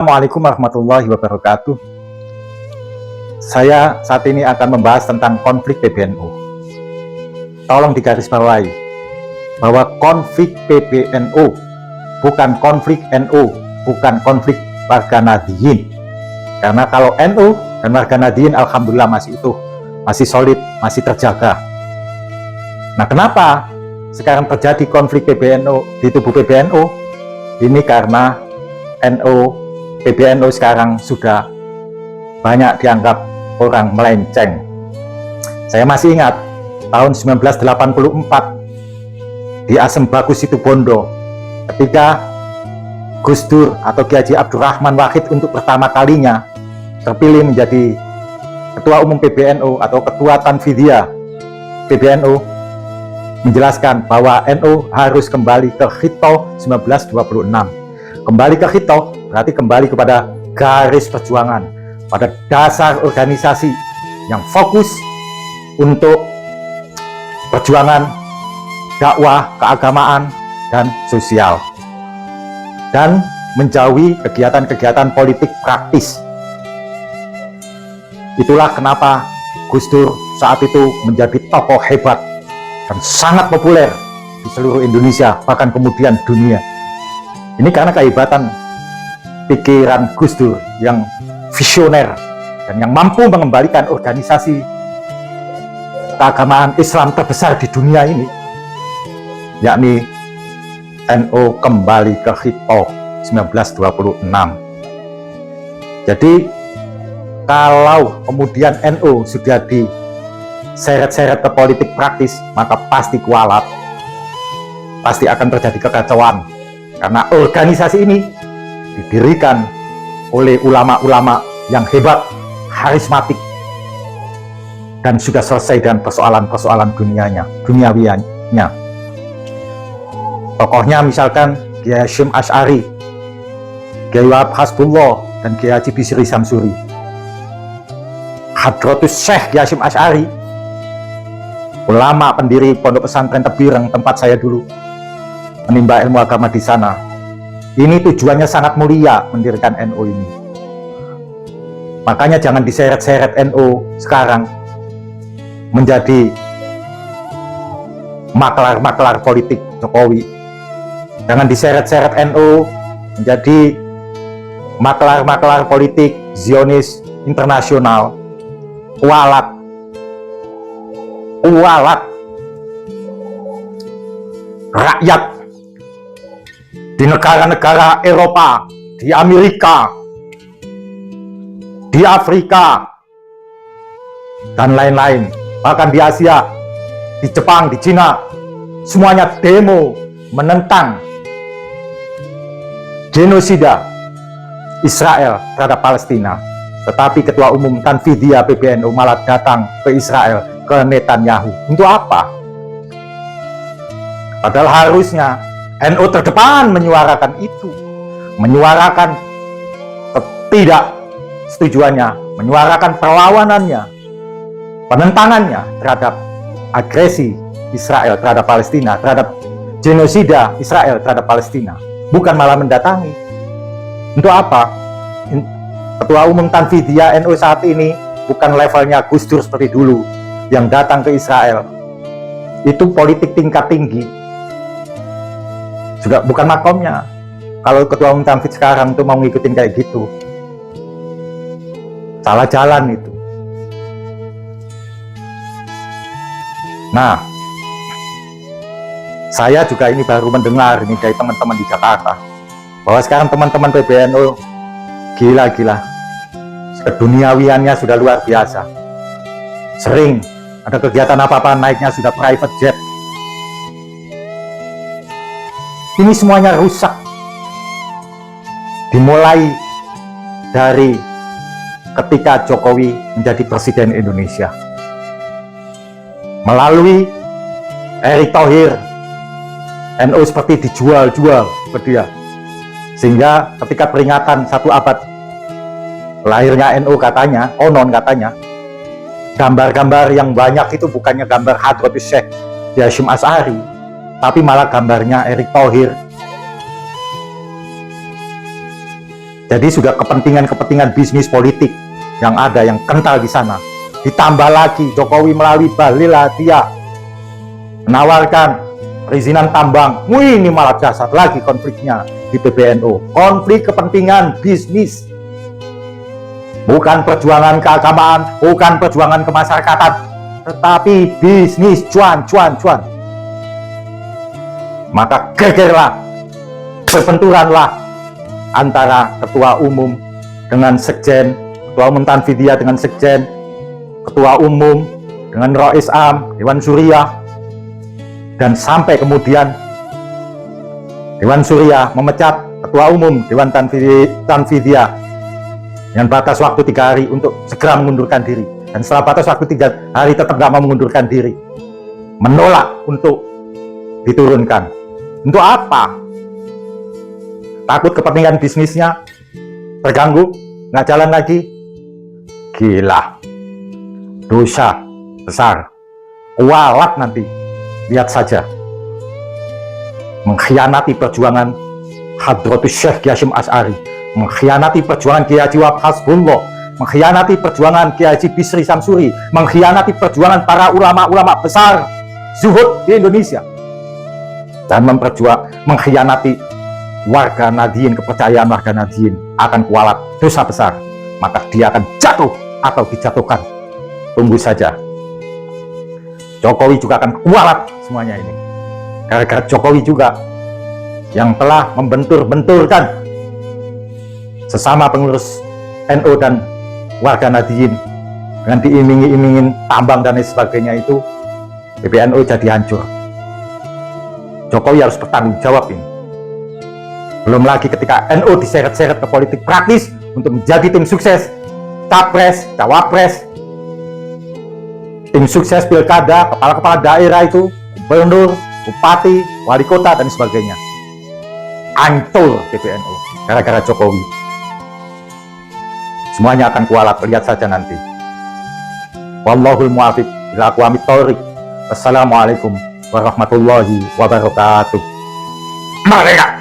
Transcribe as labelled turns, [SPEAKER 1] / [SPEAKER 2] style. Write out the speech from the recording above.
[SPEAKER 1] Assalamualaikum warahmatullahi wabarakatuh. Saya saat ini akan membahas tentang konflik PBNU. Tolong digarisbawahi bahwa konflik PBNU bukan konflik NU, bukan konflik warga Nahdliyin. Karena kalau NU dan warga Nahdliyin alhamdulillah masih utuh, masih solid, masih terjaga. Nah, kenapa sekarang terjadi konflik PBNU di tubuh PBNU? Ini karena PBNU sekarang sudah banyak dianggap orang melenceng. Saya masih ingat tahun 1984 di Asem Bagus Situbondo, ketika Gus Dur atau Kiai Haji Abdurrahman Wahid untuk pertama kalinya terpilih menjadi Ketua Umum PBNU atau Ketua Tanfidiyah PBNU, menjelaskan bahwa NU harus kembali ke Khito 1926. Kembali ke Khito berarti kembali kepada garis perjuangan, pada dasar organisasi yang fokus untuk perjuangan dakwah, keagamaan, dan sosial, dan menjauhi kegiatan-kegiatan politik praktis. Itulah kenapa Gus Dur saat itu menjadi tokoh hebat dan sangat populer di seluruh Indonesia, bahkan kemudian dunia. Ini karena kehebatan pikiran Gus Dur yang visioner dan yang mampu mengembalikan organisasi keagamaan Islam terbesar di dunia ini, yakni NU kembali ke Khito 1926. Jadi kalau kemudian NU sudah diseret-seret ke politik praktis, maka pasti kualat, pasti akan terjadi kekacauan. Karena organisasi ini didirikan oleh ulama-ulama yang hebat, karismatik, dan sudah selesai dengan persoalan-persoalan duniawinya. Tokohnya misalkan Kiai Hasyim Asy'ari, Kiai Wahab Hasbullah, dan Kiai Haji Bisri Samsuri. Hadratus Syekh Kiai Hasyim Asy'ari, ulama pendiri Pondok Pesantren Tebireng tempat saya dulu menimba ilmu agama di sana. Ini tujuannya sangat mulia mendirikan NU ini. Makanya jangan diseret-seret NU sekarang menjadi maklar-maklar politik Jokowi. Jangan diseret-seret NU menjadi maklar-maklar politik Zionis internasional. Kualat. Rakyat di negara-negara Eropa, di Amerika, di Afrika, dan lain-lain, bahkan di Asia, di Jepang, di Cina, semuanya demo menentang genosida Israel terhadap Palestina. Tetapi Ketua Umum Tanfidiyah PBNU malah datang ke Israel, ke Netanyahu. Untuk apa? Padahal harusnya NU terdepan menyuarakan itu, menyuarakan ketidaksetujuannya, menyuarakan perlawanannya, penentangannya terhadap agresi Israel terhadap Palestina, terhadap genosida Israel terhadap Palestina, bukan malah mendatangi. Untuk apa? Ketua Umum Tanfidiyah NU saat ini bukan levelnya Gus Dur seperti dulu yang datang ke Israel. Itu politik tingkat tinggi, juga bukan makomnya. Kalau Ketua Umum Tanfid sekarang tuh mau ngikutin kayak gitu, salah jalan itu. Nah, saya juga ini baru mendengar ini dari teman-teman di Jakarta bahwa sekarang teman-teman PBNU gila-gila, keduniawiannya sudah luar biasa. Sering ada kegiatan apa-apa naiknya sudah private jet. Ini semuanya rusak. Dimulai dari ketika Jokowi menjadi Presiden Indonesia. Melalui Erick Thohir, NU seperti dijual-jual ke dia. Sehingga ketika peringatan 1 abad lahirnya NU katanya, konon katanya, gambar-gambar yang banyak itu bukannya gambar Hadratus Syekh Kiai Hasyim Asy'ari, tapi malah gambarnya Erick Thohir Jadi sudah kepentingan-kepentingan bisnis politik yang ada, yang kental di sana. Ditambah lagi Jokowi melalui Bahlil Lahadiah menawarkan perizinan tambang. Wih, ini malah dasar lagi konfliknya di PBNU. Konflik kepentingan bisnis. Bukan perjuangan keagamaan, bukan perjuangan kemasyarakatan, tetapi bisnis, cuan. Maka gegerlah, berbenturanlah antara ketua umum dengan sekjen, ketua umum Tanfidiyah dengan sekjen, ketua umum dengan Rais Am, Dewan Suriah, dan sampai kemudian Dewan Suriah memecat ketua umum Dewan Tanfidiyah dengan batas waktu 3 hari untuk segera mengundurkan diri. Dan setelah batas waktu 3 hari tetap nggak mau mengundurkan diri, menolak untuk diturunkan. Untuk apa? Takut kepentingan bisnisnya terganggu, nggak jalan lagi. Gila, dosa besar, kualat nanti. Lihat saja, mengkhianati perjuangan Hadratus Syekh Kiai Hasyim Asy'ari, mengkhianati perjuangan Kiai Haji Wahab Hasbullah, mengkhianati perjuangan Kiai Haji Bisri Samsuri, mengkhianati perjuangan para ulama-ulama besar zuhud di Indonesia, dan mengkhianati warga Nahdliyin, kepercayaan warga Nahdliyin akan kualat, dosa besar. Maka dia akan jatuh atau dijatuhkan. Tunggu saja. Jokowi juga akan kualat semuanya ini. Gara-gara Jokowi juga yang telah membentur-benturkan sesama pengurus NU dan warga Nahdliyin dengan diiming-imingin tambang dan lain sebagainya, itu PBNU jadi hancur. Jokowi harus bertanggung jawab ini. Belum lagi ketika NU diseret-seret ke politik praktis untuk menjadi tim sukses capres, cawapres, tim sukses pilkada, kepala-kepala daerah itu, gubernur, bupati, wali kota, dan sebagainya. Hancur PBNU gara-gara Jokowi. Semuanya akan kualat, lihat saja nanti. Wallahul muwaffiq ila aqwamit thoriq. Wassalamualaikum warahmatullahi wabarakatuh. Merdeka!